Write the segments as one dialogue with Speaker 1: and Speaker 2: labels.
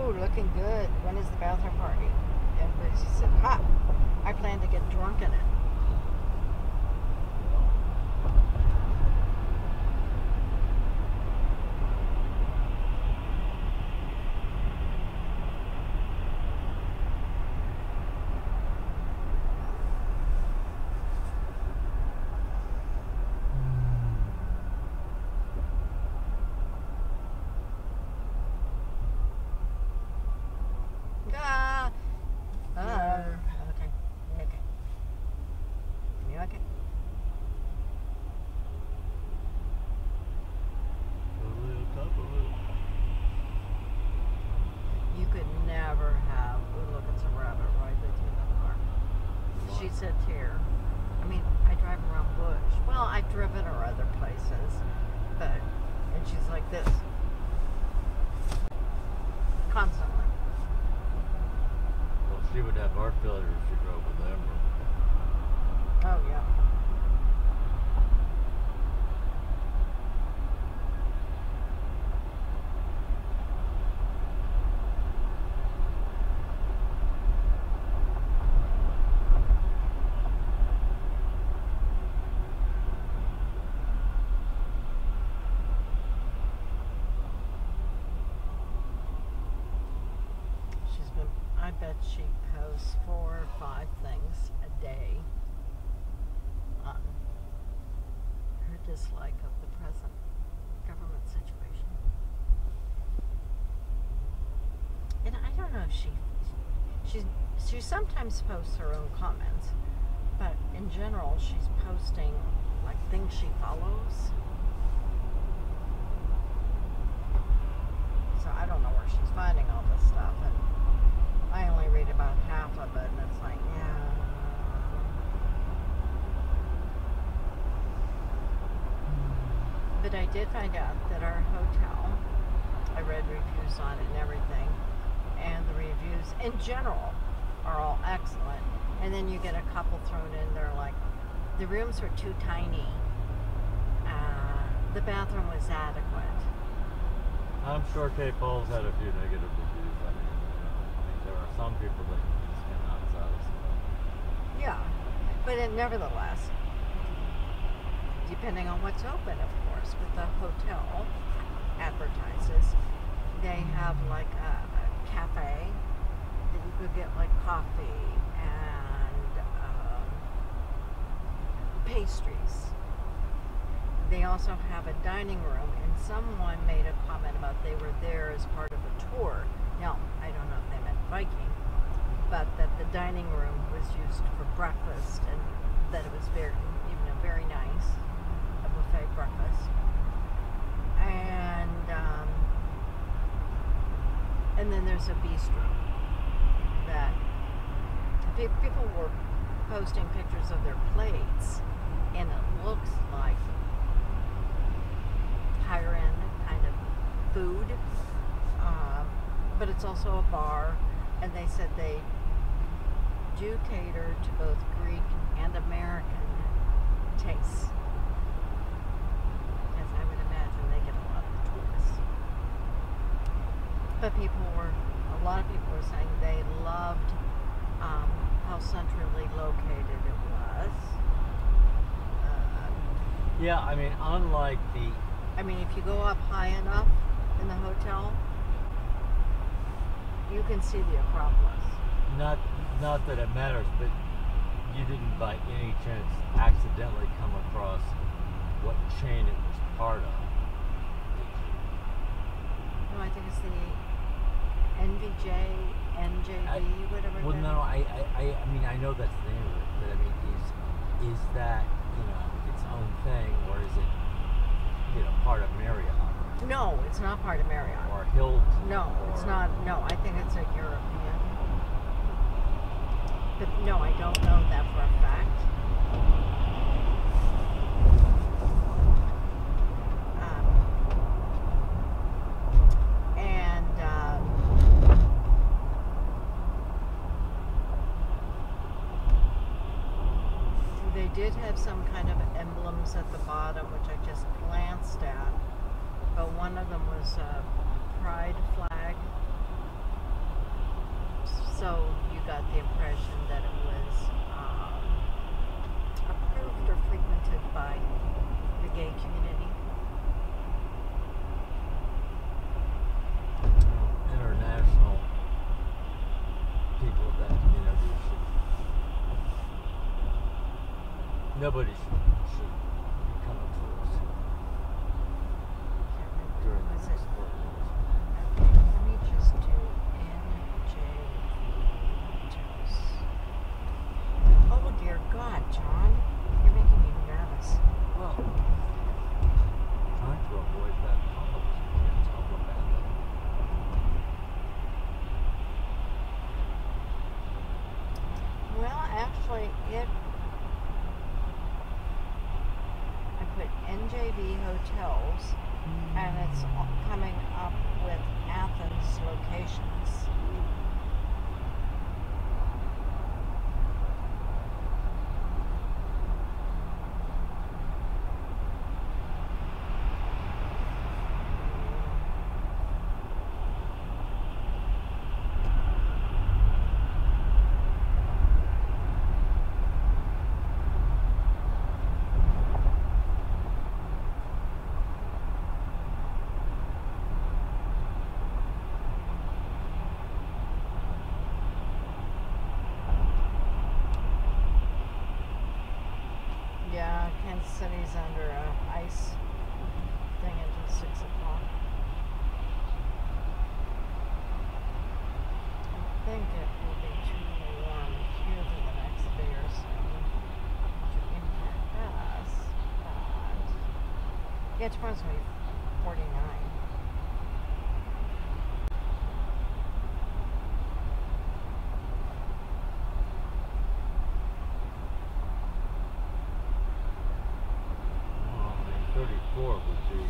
Speaker 1: ooh, looking good. When is the bathroom party? And Lizzie said, ha, I plan to get drunk in it. Okay. Okay. You okay? You could never have, ooh, look, it's a rabbit right with you in the car. She said here. I mean, I drive around Bush. Well, I've driven her other places, but, and she's like this. Constantly.
Speaker 2: Well, she would have heart failure if she drove with them.
Speaker 1: Oh, yeah. I bet she posts 4 or 5 things a day on her dislike of the present government situation. And I don't know if she sometimes posts her own comments, but in general she's posting like things she follows. So I don't know where she's finding all this stuff, and I only read about half of it, and it's like, yeah. But I did find out that our hotel, I read reviews on it and everything, and the reviews in general are all excellent. And then you get a couple thrown in there like, the rooms were too tiny, the bathroom was adequate.
Speaker 2: I'm sure Kay Paul's had a few negative reviews. I mean, there are some people that just cannot satisfy.
Speaker 1: Yeah, but nevertheless, depending on what's open, of course, but the hotel advertises they have like a cafe that you could get like coffee and pastries. They also have a dining room, and someone made a comment about they were there as part of a tour. Now, I don't know if they meant Viking, but that the dining room was used for breakfast, and that it was very nice, a buffet breakfast. And then there's a bistro that people were posting pictures of their plates, and it looks like higher end kind of food, but it's also a bar, and they said they do cater to both Greek and American tastes, as I would imagine they get a lot of tourists. But a lot of people were saying they loved how centrally located it was.
Speaker 2: Yeah, I mean, unlike the...
Speaker 1: I mean, if you go up high enough in the hotel, you can see the Acropolis.
Speaker 2: Not that it matters, but you didn't by any chance accidentally come across what chain it was part of.
Speaker 1: No, I think it's the NVJ, NJB, whatever.
Speaker 2: Well, no, I mean, I know that's the name of it, but I mean, is that, its own thing, or is it, part of Marriott?
Speaker 1: No, it's not part of Marriott.
Speaker 2: Or Hilton?
Speaker 1: No, it's not. No, I think it's a European. But no, I don't know that for a fact. They did have some kind of emblems at the bottom, which I just glanced at. But one of them was a pride flag, So you got the impression that it was approved or frequented by the gay community?
Speaker 2: International people of that community should. Nobody should be coming to us during
Speaker 1: Was
Speaker 2: this
Speaker 1: it?
Speaker 2: sport.
Speaker 1: Let me just do NJV hotels. Oh dear God, John, you're making me nervous.
Speaker 2: Well, trying to avoid that problem. You can't talk about that.
Speaker 1: Well, actually, I put NJV hotels, and it's coming up with Athens locations. Yeah, Kansas City's under a ice thing until 6 o'clock. I think it will be too warm here for the next day or so to impact us, but yeah, tomorrow's going to be 49.
Speaker 2: Well, I mean, 34 would be.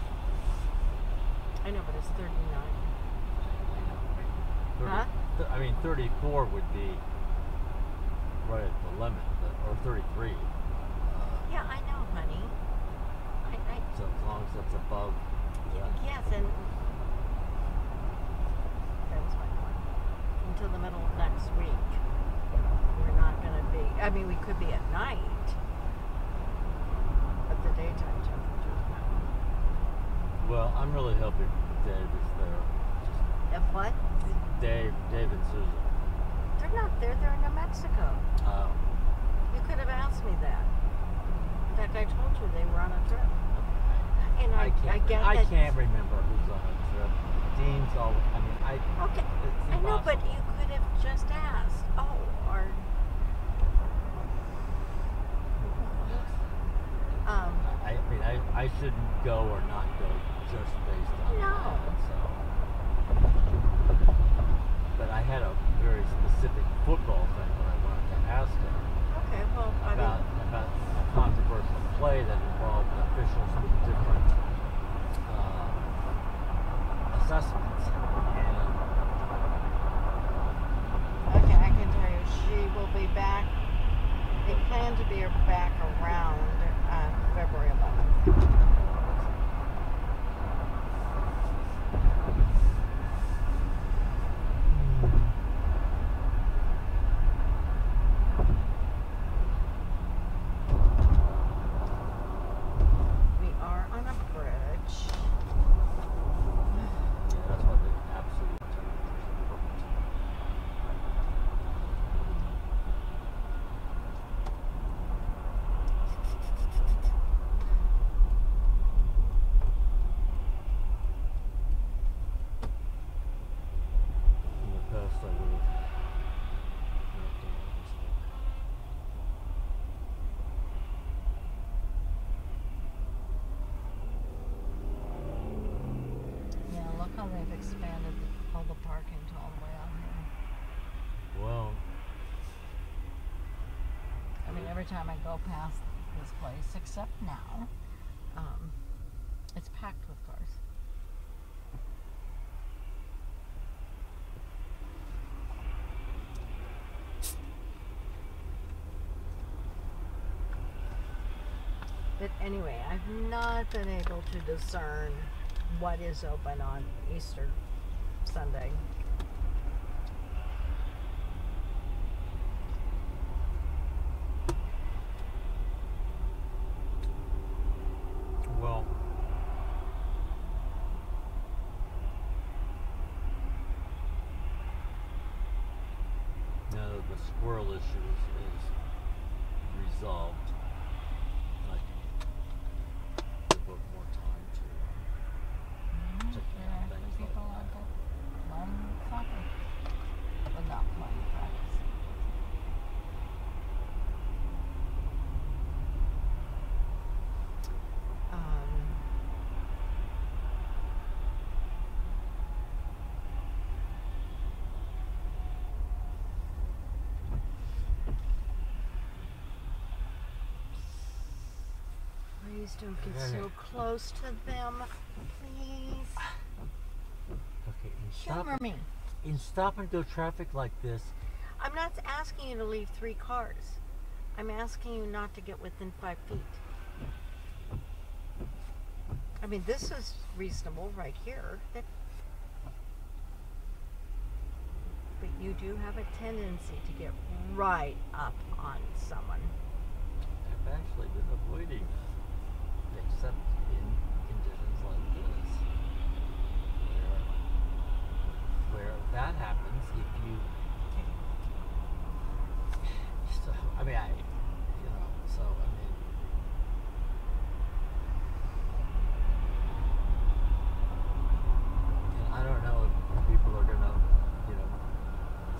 Speaker 1: I know, but it's 39. Huh?
Speaker 2: I mean, 34 would be right at the limit, or 33.
Speaker 1: Yeah, I know, honey.
Speaker 2: So as long as it's above.
Speaker 1: Yes, and that was my point. Until the middle of next week, we're not going to be. I mean, we could be at night, but the daytime temperature is not.
Speaker 2: Well, I'm really hoping Dave is there.
Speaker 1: If what?
Speaker 2: Dave and Susan.
Speaker 1: They're not there. They're in New Mexico.
Speaker 2: Oh.
Speaker 1: You could have asked me that. In fact, I told you they were on a trip. And I get
Speaker 2: I
Speaker 1: that.
Speaker 2: can't remember who's on a trip. Dean's always. I mean,
Speaker 1: Okay,
Speaker 2: It's
Speaker 1: I know, but
Speaker 2: impossible.
Speaker 1: you could have just asked. Oh, or
Speaker 2: I mean, I shouldn't go or not go just based on
Speaker 1: No.
Speaker 2: that. So. But I had a very specific football thing that I wanted to ask him
Speaker 1: okay. Well,
Speaker 2: about a controversial play that involved officials with different assessments. And
Speaker 1: okay, I can tell you, she will be back. They plan to be back around February 11th. We are on a bridge.
Speaker 2: yeah, that's why the absolute temperatures are perfect. In the past, I would have not done all this work.
Speaker 1: Yeah, look how they've expanded all the parking to all the way out here.
Speaker 2: Well,
Speaker 1: I mean, every time I go past this place, except now, it's packed with cars. But anyway, I've not been able to discern what is open on Easter Sunday.
Speaker 2: squirrel issue is resolved, like devote more time to checking
Speaker 3: There
Speaker 2: out
Speaker 3: are
Speaker 2: things
Speaker 3: people
Speaker 2: like
Speaker 3: out
Speaker 2: that.
Speaker 3: there playing soccer. But not playing practice.
Speaker 1: Please don't get so close to them. Please.
Speaker 2: Okay,
Speaker 1: Humor me.
Speaker 2: in stop and go traffic like this,
Speaker 1: I'm not asking you to leave 3 cars. I'm asking you not to get within 5 feet. I mean, this is reasonable right here. But you do have a tendency to get right up on someone.
Speaker 2: I've actually been avoiding that, except in conditions like this, where that happens. If you, so I mean, so I mean, and I don't know if people are gonna,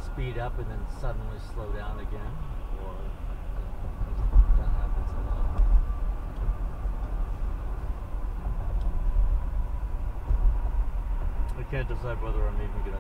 Speaker 2: speed up and then suddenly slow down again, or that happens a lot. I can't decide whether I'm even gonna